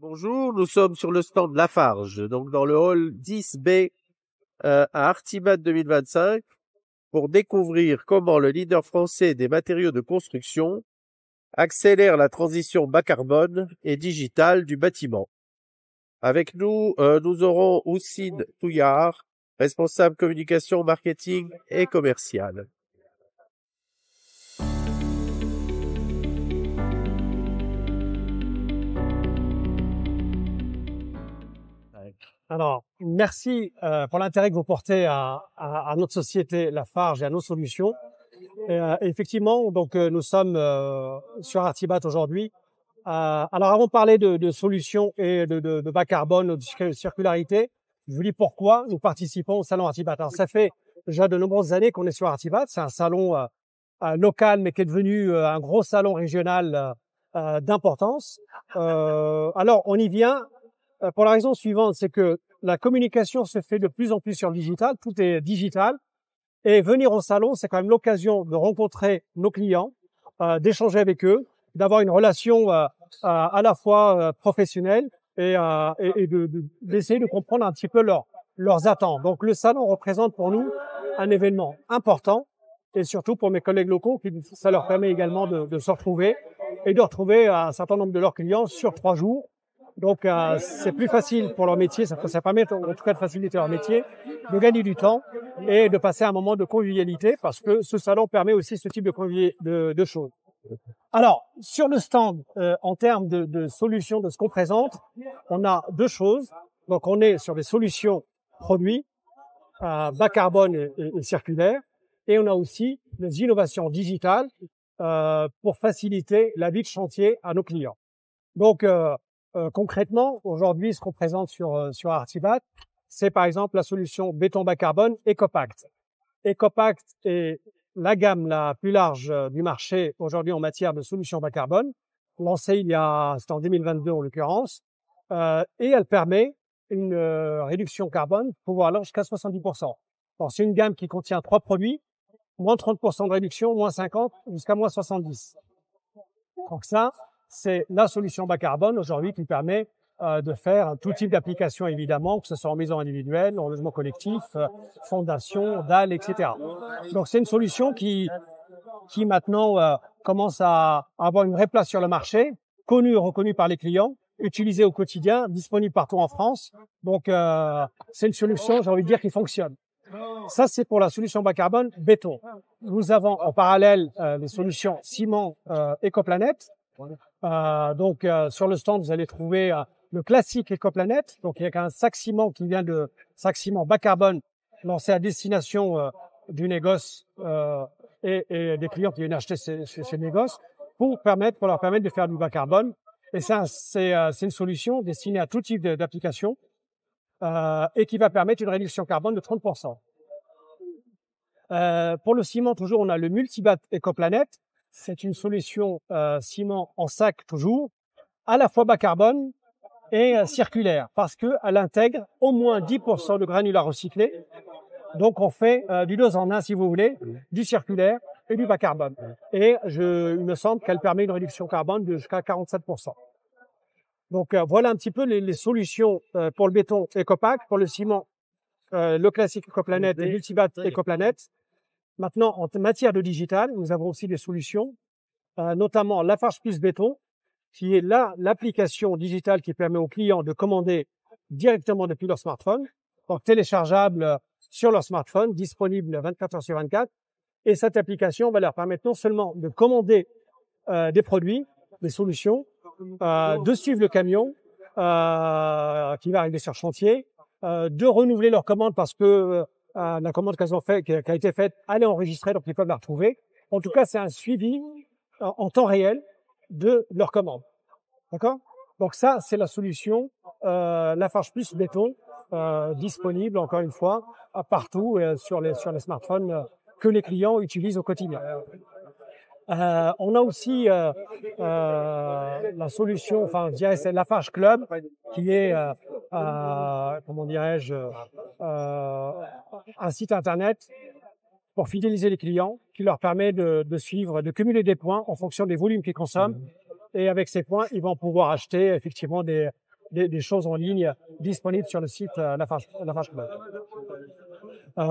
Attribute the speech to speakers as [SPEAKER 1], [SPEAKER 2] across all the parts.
[SPEAKER 1] Bonjour, nous sommes sur le stand Lafarge, donc dans le hall 10B à Artibat 2025, pour découvrir comment le leader français des matériaux de construction accélère la transition bas carbone et digitale du bâtiment. Avec nous, nous aurons Houssine Touillard, responsable communication, marketing et commercial.
[SPEAKER 2] Alors, merci pour l'intérêt que vous portez à notre société Lafarge et à nos solutions. Effectivement, donc nous sommes sur Artibat aujourd'hui. Alors, avant de parler de solutions et de bas carbone, de circularité, je vous dis pourquoi nous participons au salon Artibat. Alors, ça fait déjà de nombreuses années qu'on est sur Artibat. C'est un salon local, mais qui est devenu un gros salon régional d'importance. Alors, on y vient pour la raison suivante, c'est que la communication se fait de plus en plus sur le digital, tout est digital, et venir au salon, c'est quand même l'occasion de rencontrer nos clients, d'échanger avec eux, d'avoir une relation à la fois professionnelle et d'essayer de comprendre un petit peu leurs attentes. Donc le salon représente pour nous un événement important, et surtout pour mes collègues locaux, ça leur permet également de se retrouver et de retrouver un certain nombre de leurs clients sur 3 jours. Donc, c'est plus facile pour leur métier, ça permet en tout cas de faciliter leur métier, de gagner du temps et de passer un moment de convivialité parce que ce salon permet aussi ce type de choses. Alors, sur le stand, en termes de solutions, de ce qu'on présente, on a 2 choses. Donc, on est sur des solutions produits, bas carbone et circulaires, et on a aussi des innovations digitales pour faciliter la vie de chantier à nos clients. Donc, concrètement, aujourd'hui, ce qu'on présente sur Artibat, c'est par exemple la solution béton bas carbone EcoPact. EcoPact est la gamme la plus large du marché aujourd'hui en matière de solutions bas carbone, lancée c'était en 2022 en l'occurrence, et elle permet une réduction carbone pouvant aller jusqu'à 70%. Alors, c'est une gamme qui contient 3 produits, moins 30% de réduction, moins 50, jusqu'à moins 70. Donc ça, c'est la solution bas carbone aujourd'hui qui permet de faire tout type d'application évidemment, que ce soit en maison individuelle, en logement collectif, fondation, dalles, etc. Donc c'est une solution qui maintenant commence à avoir une vraie place sur le marché, connue et reconnue par les clients, utilisée au quotidien, disponible partout en France. Donc c'est une solution, j'ai envie de dire, qui fonctionne. Ça, c'est pour la solution bas carbone béton. Nous avons en parallèle les solutions ciment Ecoplanète. Donc sur le stand, vous allez trouver le classique Ecoplanète. Donc il y a un sac ciment qui vient de sac ciment bas carbone lancé à destination du négoce et des clients qui viennent acheter ces négoces pour leur permettre de faire du bas carbone. Et c'est une solution destinée à tout type d'application et qui va permettre une réduction carbone de 30%. Pour le ciment, toujours, on a le Multibat Ecoplanète. C'est une solution ciment en sac toujours, à la fois bas carbone et circulaire, parce qu'elle intègre au moins 10% de granulats recyclés. Donc on fait du 2 en 1 si vous voulez, du circulaire et du bas carbone. Et il me semble qu'elle permet une réduction carbone de jusqu'à 47%. Donc voilà un petit peu les solutions pour le béton EcoPact, pour le ciment le classique Ecoplanète et Multibat Ecoplanète. Maintenant, en matière de digital, nous avons aussi des solutions, notamment Lafarge Plus Béton, qui est l'application digitale qui permet aux clients de commander directement depuis leur smartphone, donc téléchargeable sur leur smartphone, disponible 24 heures sur 24. Et cette application va leur permettre non seulement de commander des produits, des solutions, de suivre le camion qui va arriver sur chantier, de renouveler leur commande parce que la commande qu'elles ont fait, qui a été faite, elle est enregistrée, donc ils peuvent la retrouver. En tout cas, c'est un suivi en temps réel de leur commande. D'accord? Donc ça, c'est la solution Lafarge Plus Béton, disponible encore une fois partout sur les smartphones que les clients utilisent au quotidien. On a aussi la solution, enfin, je dirais, c'est Lafarge Club, qui est, comment dirais-je, un site internet pour fidéliser les clients, qui leur permet de suivre, de cumuler des points en fonction des volumes qu'ils consomment. Et avec ces points, ils vont pouvoir acheter effectivement des des choses en ligne disponibles sur le site Lafarge Club.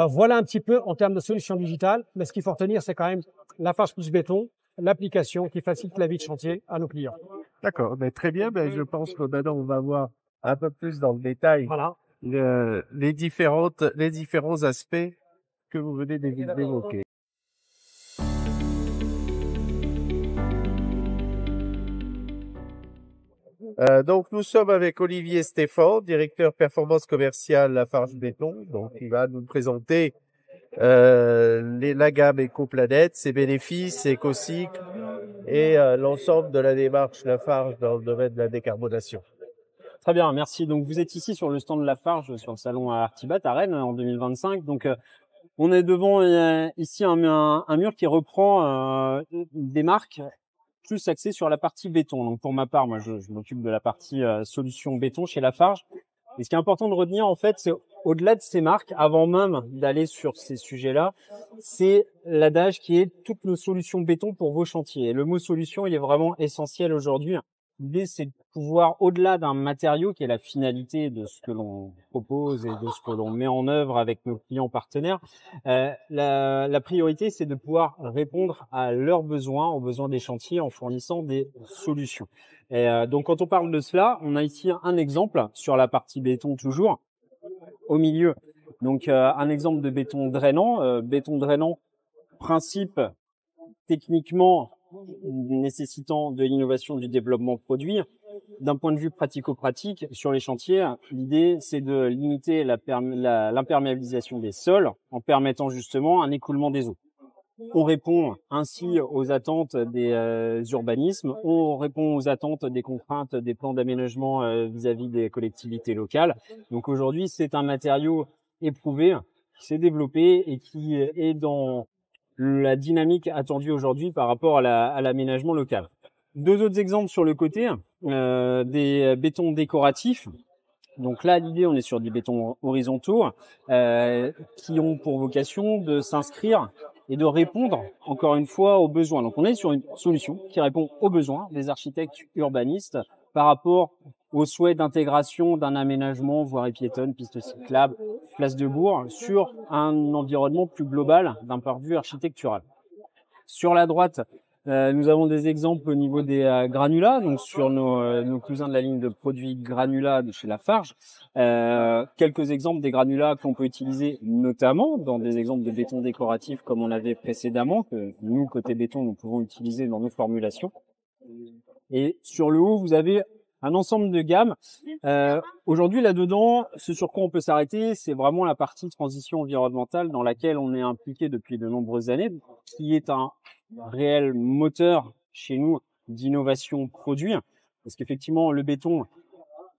[SPEAKER 2] Voilà un petit peu en termes de solutions digitales, mais ce qu'il faut retenir, c'est quand même Lafarge Plus Béton, l'application qui facilite la vie de chantier à nos clients.
[SPEAKER 1] D'accord, mais très bien. Ben, je pense que maintenant on va voir un peu plus dans le détail
[SPEAKER 2] Voilà.
[SPEAKER 1] les différents aspects que vous venez d'évoquer. Donc nous sommes avec Olivier Stéphan, directeur performance commerciale Lafarge Béton. Donc il va nous présenter la gamme EcoPlanète, ses bénéfices, ses éco-cycles et l'ensemble de la démarche Lafarge dans le domaine de la décarbonation.
[SPEAKER 3] Très bien, merci. Donc vous êtes ici sur le stand de Lafarge, sur le salon à Artibat à Rennes en 2025. Donc on est devant ici un mur qui reprend des marques plus axées sur la partie béton. Donc pour ma part, moi je m'occupe de la partie solution béton chez Lafarge. Et ce qui est important de retenir en fait, c'est au-delà de ces marques, avant même d'aller sur ces sujets-là, c'est l'adage qui est toutes nos solutions béton pour vos chantiers. Et le mot solution, il est vraiment essentiel aujourd'hui. L'idée, c'est de pouvoir, au-delà d'un matériau qui est la finalité de ce que l'on propose et de ce que l'on met en œuvre avec nos clients partenaires, la priorité, c'est de pouvoir répondre à leurs besoins, aux besoins des chantiers en fournissant des solutions. Et donc, quand on parle de cela, on a ici un exemple sur la partie béton toujours, au milieu. Donc, un exemple de béton drainant, principe techniquement nécessitant de l'innovation, du développement produit. D'un point de vue pratico-pratique, sur les chantiers, l'idée, c'est de limiter l'imperméabilisation des sols en permettant justement un écoulement des eaux. On répond ainsi aux attentes des urbanismes, on répond aux attentes des contraintes des plans d'aménagement vis-à-vis des collectivités locales. Donc aujourd'hui, c'est un matériau éprouvé, qui s'est développé et qui est dans la dynamique attendue aujourd'hui par rapport à l'aménagement local. Deux autres exemples sur le côté, des bétons décoratifs. Donc là, l'idée, on est sur des bétons horizontaux qui ont pour vocation de s'inscrire et de répondre, encore une fois, aux besoins. Donc on est sur une solution qui répond aux besoins des architectes urbanistes par rapport au souhait d'intégration d'un aménagement, voirie piétonne, piste cyclable, place de bourg, sur un environnement plus global d'un point de vue architectural. Sur la droite, nous avons des exemples au niveau des granulats, donc sur nos cousins de la ligne de produits granulats de chez Lafarge. Quelques exemples des granulats qu'on peut utiliser notamment dans des exemples de béton décoratif comme on avait précédemment, que nous, côté béton, nous pouvons utiliser dans nos formulations. Et sur le haut, vous avez un ensemble de gammes. Aujourd'hui, là-dedans, ce sur quoi on peut s'arrêter, c'est vraiment la partie transition environnementale dans laquelle on est impliqué depuis de nombreuses années, qui est un réel moteur chez nous d'innovation produit. Parce qu'effectivement, le béton,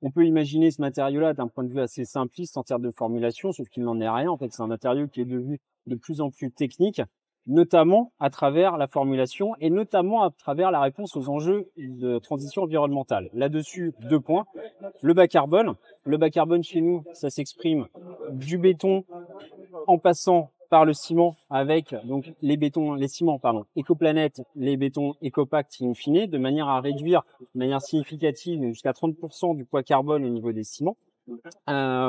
[SPEAKER 3] on peut imaginer ce matériau-là d'un point de vue assez simpliste en termes de formulation, sauf qu'il n'en est rien. En fait, c'est un matériau qui est devenu de plus en plus technique, notamment à travers la formulation et notamment à travers la réponse aux enjeux de transition environnementale. Là-dessus, 2 points. Le bas carbone. Le bas carbone chez nous, ça s'exprime du béton en passant par le ciment avec donc les ciments EcoPlanète, les bétons EcoPact in fine, de manière à réduire de manière significative jusqu'à 30% du poids carbone au niveau des ciments.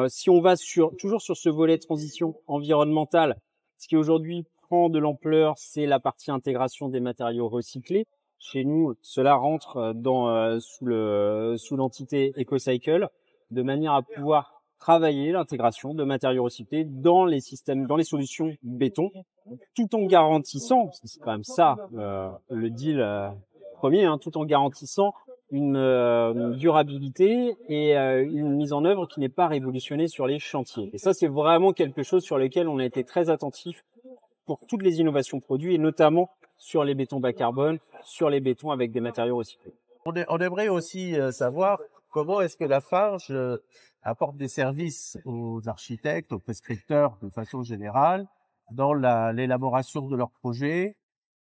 [SPEAKER 3] Si on va toujours sur ce volet transition environnementale, ce qui aujourd'hui prend de l'ampleur, c'est la partie intégration des matériaux recyclés. Chez nous, cela rentre sous l'entité EcoCycle, de manière à pouvoir travailler l'intégration de matériaux recyclés dans les systèmes, dans les solutions béton, tout en garantissant, parce que c'est quand même ça le deal premier, tout en garantissant une durabilité et une mise en œuvre qui n'est pas révolutionnée sur les chantiers. Et ça, c'est vraiment quelque chose sur lequel on a été très attentif pour toutes les innovations produits et notamment sur les bétons bas carbone, sur les bétons avec des matériaux recyclés.
[SPEAKER 1] On aimerait aussi savoir comment est-ce que Lafarge apporte des services aux architectes, aux prescripteurs de façon générale dans l'élaboration de leurs projets,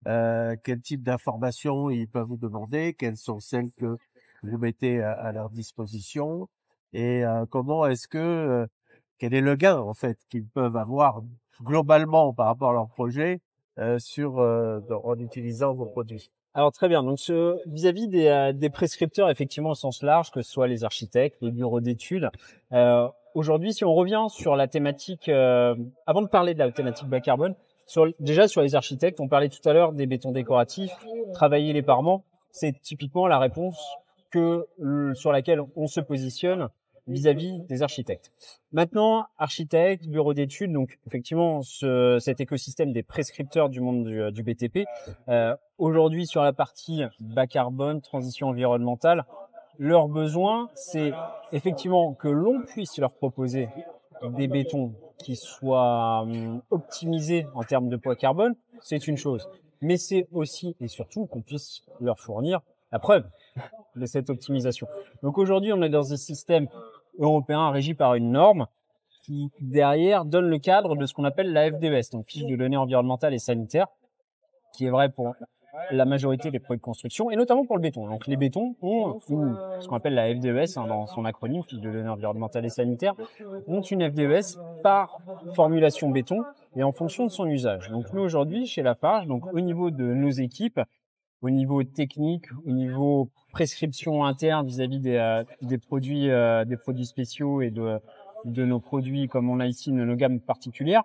[SPEAKER 1] quel type d'informations ils peuvent vous demander, quelles sont celles que vous mettez à leur disposition et comment est-ce que quel est le gain en fait qu'ils peuvent avoir globalement par rapport à leur projet en utilisant vos produits.
[SPEAKER 3] Alors très bien. Donc vis-à-vis des prescripteurs effectivement au sens large, que ce soit les architectes, les bureaux d'études, aujourd'hui, si on revient sur la thématique, avant de parler de la thématique bas carbone, déjà sur les architectes, on parlait tout à l'heure des bétons décoratifs, travailler les parements, c'est typiquement la réponse sur laquelle on se positionne vis-à-vis des architectes. Maintenant, architectes, bureaux d'études, donc effectivement cet écosystème des prescripteurs du monde du BTP, aujourd'hui sur la partie bas carbone, transition environnementale, leur besoin, c'est effectivement que l'on puisse leur proposer des bétons qui soient optimisés en termes de poids carbone, c'est une chose. Mais c'est aussi et surtout qu'on puisse leur fournir la preuve de cette optimisation. Donc aujourd'hui, on est dans un système européen régi par une norme qui, derrière, donne le cadre de ce qu'on appelle la FDES, donc fiche de données environnementales et sanitaires, qui est vrai pour la majorité des produits de construction, et notamment pour le béton. Donc les bétons ont ce qu'on appelle la FDES, dans son acronyme, fiche de données environnementales et sanitaires, ont une FDES par formulation béton et en fonction de son usage. Donc nous aujourd'hui, chez Lafarge, donc au niveau de nos équipes, au niveau technique, au niveau prescription interne vis-à-vis des produits spéciaux et de nos produits comme on a ici nos gammes particulières,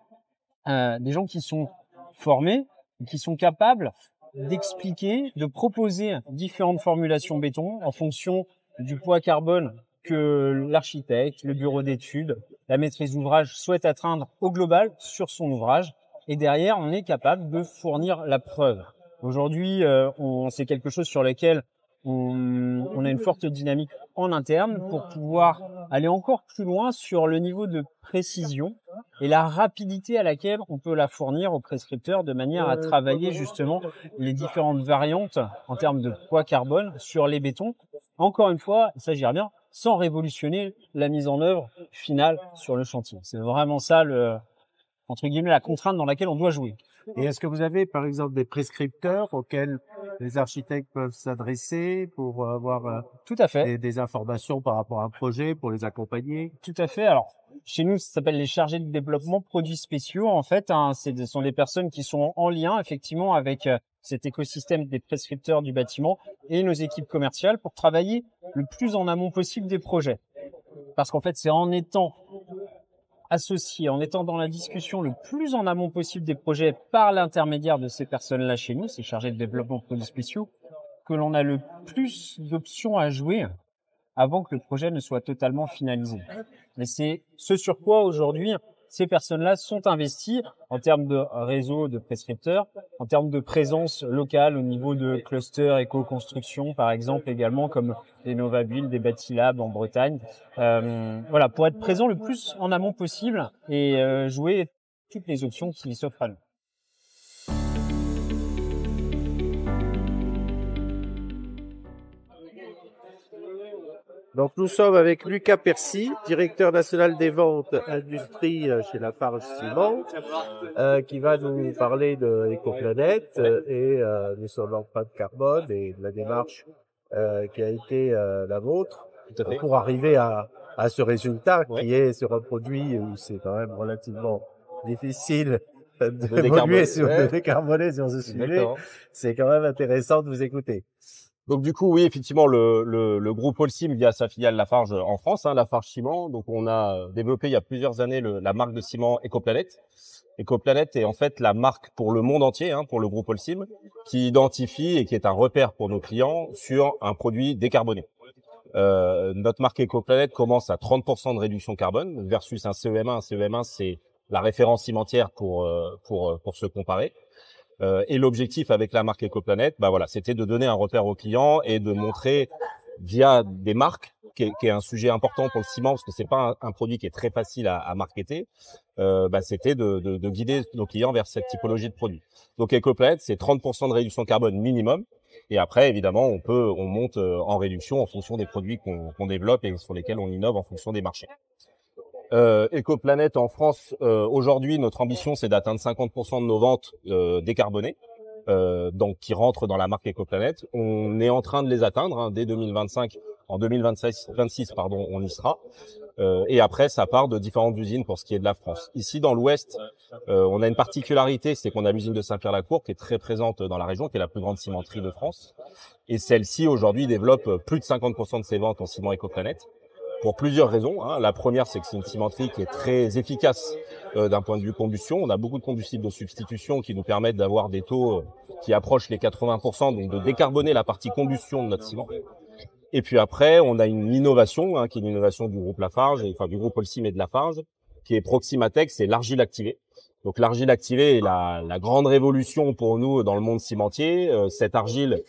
[SPEAKER 3] des gens qui sont formés, qui sont capables d'expliquer, de proposer différentes formulations béton en fonction du poids carbone que l'architecte, le bureau d'études, la maîtrise d'ouvrage souhaite atteindre au global sur son ouvrage. Et derrière, on est capable de fournir la preuve. Aujourd'hui, c'est quelque chose sur lequel on a une forte dynamique en interne pour pouvoir aller encore plus loin sur le niveau de précision et la rapidité à laquelle on peut la fournir aux prescripteurs de manière à travailler justement les différentes variantes en termes de poids carbone sur les bétons. Encore une fois, il s'agira bien sans révolutionner la mise en œuvre finale sur le chantier. C'est vraiment ça entre guillemets la contrainte dans laquelle on doit jouer.
[SPEAKER 1] Et est-ce que vous avez, par exemple, des prescripteurs auxquels les architectes peuvent s'adresser pour avoir
[SPEAKER 3] tout à fait
[SPEAKER 1] des informations par rapport à un projet, pour les accompagner?
[SPEAKER 3] Tout à fait. Alors, chez nous, ça s'appelle les chargés de développement produits spéciaux. En fait, ce sont des personnes qui sont en lien, effectivement, avec cet écosystème des prescripteurs du bâtiment et nos équipes commerciales pour travailler le plus en amont possible des projets. Parce qu'en fait, c'est en étant associés, en étant dans la discussion le plus en amont possible des projets par l'intermédiaire de ces personnes-là chez nous, ces chargés de développement de produits spéciaux, que l'on a le plus d'options à jouer avant que le projet ne soit totalement finalisé. Et c'est ce sur quoi aujourd'hui ces personnes-là sont investies en termes de réseau de prescripteurs, en termes de présence locale au niveau de clusters éco-construction, par exemple, également comme les Novabuild, des Bâtilab en Bretagne. Voilà, pour être présent le plus en amont possible et jouer toutes les options qui s'offrent à nous.
[SPEAKER 1] Donc nous sommes avec Lucas Percy, directeur national des ventes industrie chez Lafarge Ciment, qui va nous parler de Ecoplanète et de son empreinte carbone et de la démarche qui a été la vôtre pour arriver à ce résultat qui est sur un produit où c'est quand même relativement difficile de décarboner sur ce sujet. C'est quand même intéressant de vous écouter.
[SPEAKER 4] Donc du coup, oui, effectivement, le groupe Holcim via sa filiale Lafarge en France, Lafarge Ciment. Donc on a développé il y a plusieurs années la marque de ciment Ecoplanète. Ecoplanète est en fait la marque pour le monde entier, pour le groupe Holcim, qui identifie et qui est un repère pour nos clients sur un produit décarboné. Notre marque Ecoplanète commence à 30% de réduction carbone versus un CEM1. Un CEM1, c'est la référence cimentière pour se comparer. Et l'objectif avec la marque Ecoplanète, c'était de donner un repère aux clients et de montrer via des marques, qui est un sujet important pour le ciment parce que c'est pas un produit qui est très facile à marketer. C'était de guider nos clients vers cette typologie de produit. Donc Ecoplanète, c'est 30% de réduction carbone minimum. Et après, évidemment, on monte en réduction en fonction des produits qu'on développe et sur lesquels on innove en fonction des marchés. Ecoplanète en France, aujourd'hui, notre ambition, c'est d'atteindre 50% de nos ventes décarbonées, donc qui rentrent dans la marque Ecoplanète. On est en train de les atteindre dès 2025. En 2026, on y sera. Et après, ça part de différentes usines pour ce qui est de la France. Ici, dans l'Ouest, on a une particularité, c'est qu'on a l'usine de Saint-Pierre-la-Cour qui est très présente dans la région, qui est la plus grande cimenterie de France. Et celle-ci, aujourd'hui, développe plus de 50% de ses ventes en ciment Ecoplanète, pour plusieurs raisons. La première, c'est que c'est une cimenterie qui est très efficace d'un point de vue combustion. On a beaucoup de combustibles de substitution qui nous permettent d'avoir des taux qui approchent les 80%, donc de décarboner la partie combustion de notre ciment. Et puis après, on a une innovation, qui est une innovation du groupe Lafarge, enfin du groupe Holcim et de Lafarge, qui est Proximatex, c'est l'argile activée. Donc l'argile activée est la grande révolution pour nous dans le monde cimentier. Cette argile,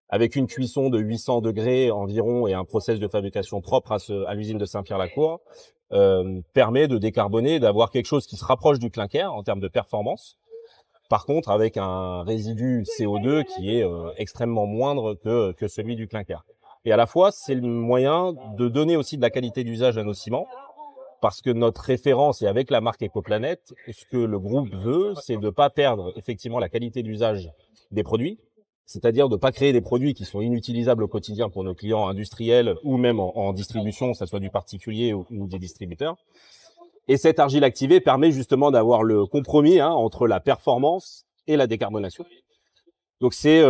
[SPEAKER 4] avec une cuisson de 800 degrés environ et un process de fabrication propre à l'usine de Saint-Pierre-la-Cour, permet de décarboner, d'avoir quelque chose qui se rapproche du clinker en termes de performance. Par contre, avec un résidu CO2 qui est extrêmement moindre que celui du clinker. Et à la fois, c'est le moyen de donner aussi de la qualité d'usage à nos ciments, parce que notre référence, et avec la marque Ecoplanète, ce que le groupe veut, c'est de ne pas perdre effectivement la qualité d'usage des produits, c'est-à-dire de ne pas créer des produits qui sont inutilisables au quotidien pour nos clients industriels ou même en distribution, que ce soit du particulier ou des distributeurs. Et cette argile activée permet justement d'avoir le compromis entre la performance et la décarbonation. Donc c'est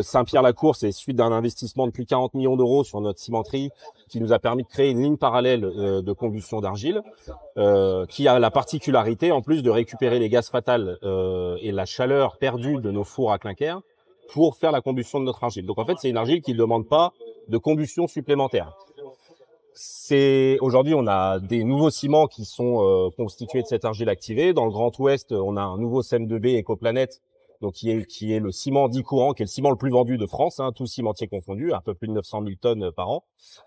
[SPEAKER 4] Saint-Pierre-la-Cour, c'est suite d'un investissement de plus de 40 millions d'euros sur notre cimenterie qui nous a permis de créer une ligne parallèle de combustion d'argile qui a la particularité en plus de récupérer les gaz fatals et la chaleur perdue de nos fours à clinker pour faire la combustion de notre argile. Donc en fait, c'est une argile qui ne demande pas de combustion supplémentaire. Aujourd'hui, on a des nouveaux ciments qui sont constitués de cette argile activée. Dans le Grand Ouest, on a un nouveau CEM2B Ecoplanète, donc qui est le ciment dit courant, qui est le ciment le plus vendu de France, tous cimentiers confondus, un peu plus de 900 000 tonnes par an.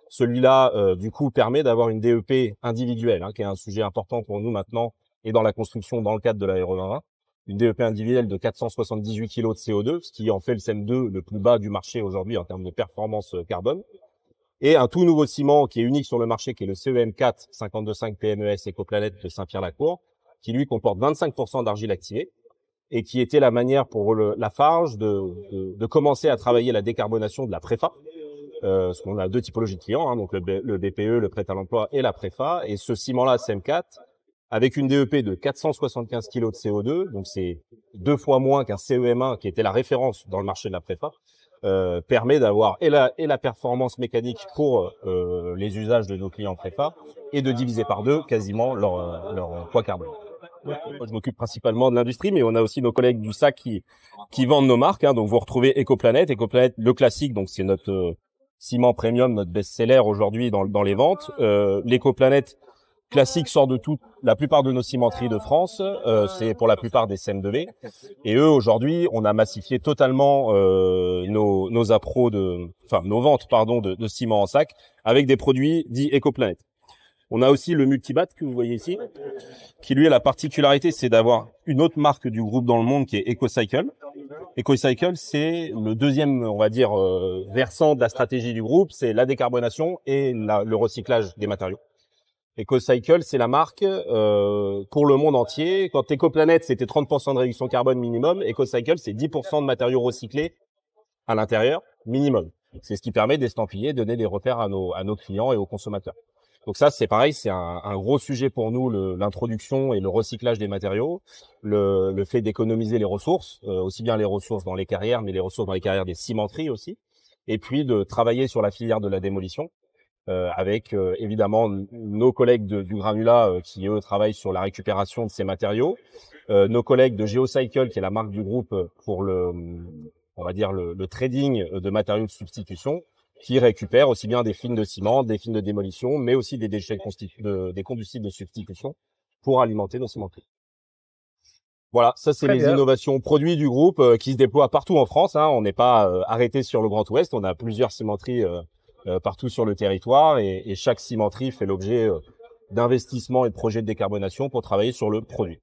[SPEAKER 4] Celui-là, du coup, permet d'avoir une DEP individuelle, qui est un sujet important pour nous maintenant et dans la construction dans le cadre de l'aéro 2020. Une DEP individuelle de 478 kg de CO2, ce qui en fait le CEM2 le plus bas du marché aujourd'hui en termes de performance carbone. Et un tout nouveau ciment qui est unique sur le marché, qui est le CEM4 52.5 PMES Ecoplanète de Saint-Pierre-la-Cour, qui lui comporte 25% d'argile activée et qui était la manière pour Lafarge de commencer à travailler la décarbonation de la préfa. Parce qu'on a deux typologies de clients, donc le BPE, le prêt à l'emploi et la préfa. Et ce ciment-là, CEM4, avec une DEP de 475 kg de CO2, donc c'est 2 fois moins qu'un CEM1 qui était la référence dans le marché de la préfa, permet d'avoir et la performance mécanique pour les usages de nos clients préfa et de diviser par 2 quasiment leur poids carbone. Moi, je m'occupe principalement de l'industrie, mais on a aussi nos collègues du SAC qui vendent nos marques. Donc vous retrouvez Ecoplanète, le classique, donc c'est notre ciment premium, notre best-seller aujourd'hui dans les ventes. L'Ecoplanète classique sort de la plupart de nos cimenteries de France. C'est pour la plupart des CEM2B. Et eux, aujourd'hui, on a massifié totalement nos ventes de ciment en sac avec des produits dits Ecoplanète. On a aussi le Multibat que vous voyez ici, qui lui a la particularité, c'est d'avoir une autre marque du groupe dans le monde qui est EcoCycle. EcoCycle, c'est le deuxième, on va dire, versant de la stratégie du groupe, c'est la décarbonation et le recyclage des matériaux. EcoCycle, c'est la marque pour le monde entier. Quand Ecoplanète, c'était 30% de réduction carbone minimum, EcoCycle, c'est 10% de matériaux recyclés à l'intérieur minimum. C'est ce qui permet d'estampiller, de donner des repères à nos clients et aux consommateurs. Donc ça, c'est pareil, c'est un gros sujet pour nous, l'introduction et le recyclage des matériaux, le fait d'économiser les ressources, aussi bien les ressources dans les carrières, mais les ressources dans les carrières des cimenteries aussi, et puis de travailler sur la filière de la démolition, avec évidemment nos collègues du granulat qui, eux, travaillent sur la récupération de ces matériaux, nos collègues de GeoCycle, qui est la marque du groupe pour on va dire le trading de matériaux de substitution, qui récupère aussi bien des fils de ciment, des fils de démolition, mais aussi des déchets des combustibles de substitution pour alimenter nos cimenteries. Voilà, ça c'est les innovations produits du groupe qui se déploient partout en France. On n'est pas arrêté sur le Grand Ouest, on a plusieurs cimenteries partout sur le territoire et chaque cimenterie fait l'objet d'investissements et de projets de décarbonation pour travailler sur le produit.